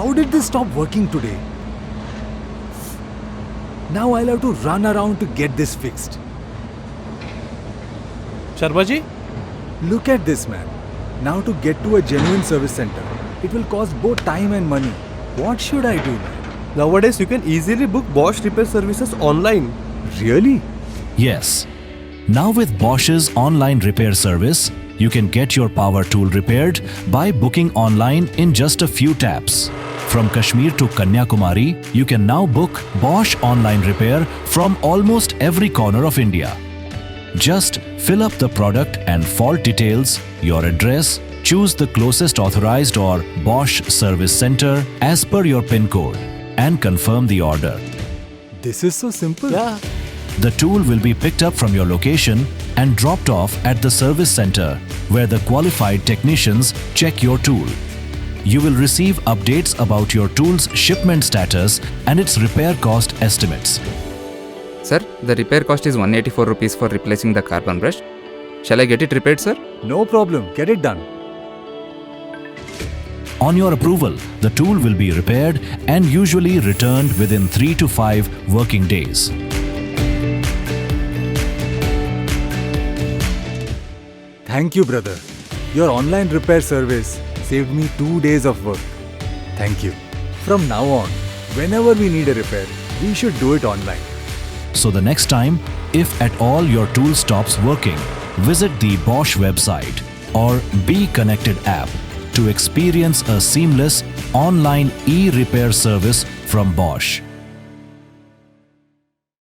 How did this stop working today? Now I'll have to run around to get this fixed. Sharma ji? Look at this, man. Now to get to a genuine service center, it will cost both time and money. What should I do, man? Nowadays you can easily book Bosch repair services online. Really? Yes. Now with Bosch's online repair service, you can get your power tool repaired by booking online in just a few taps. From Kashmir to Kanyakumari, you can now book Bosch Online Repair from almost every corner of India. Just fill up the product and fault details, your address, choose the closest authorized or Bosch service center as per your PIN code, and confirm the order. This is so simple. Yeah. The tool will be picked up from your location and dropped off at the service center, where the qualified technicians check your tool. You will receive updates about your tool's shipment status and its repair cost estimates. Sir, the repair cost is 184 rupees for replacing the carbon brush. Shall I get it repaired, sir? No problem. Get it done. On your approval, the tool will be repaired and usually returned within 3 to 5 working days. Thank you, brother. Your online repair service saved me 2 days of work. Thank you. From now on, whenever we need a repair, we should do it online. So the next time, if at all your tool stops working, visit the Bosch website or Be Connected app to experience a seamless online e-repair service from Bosch.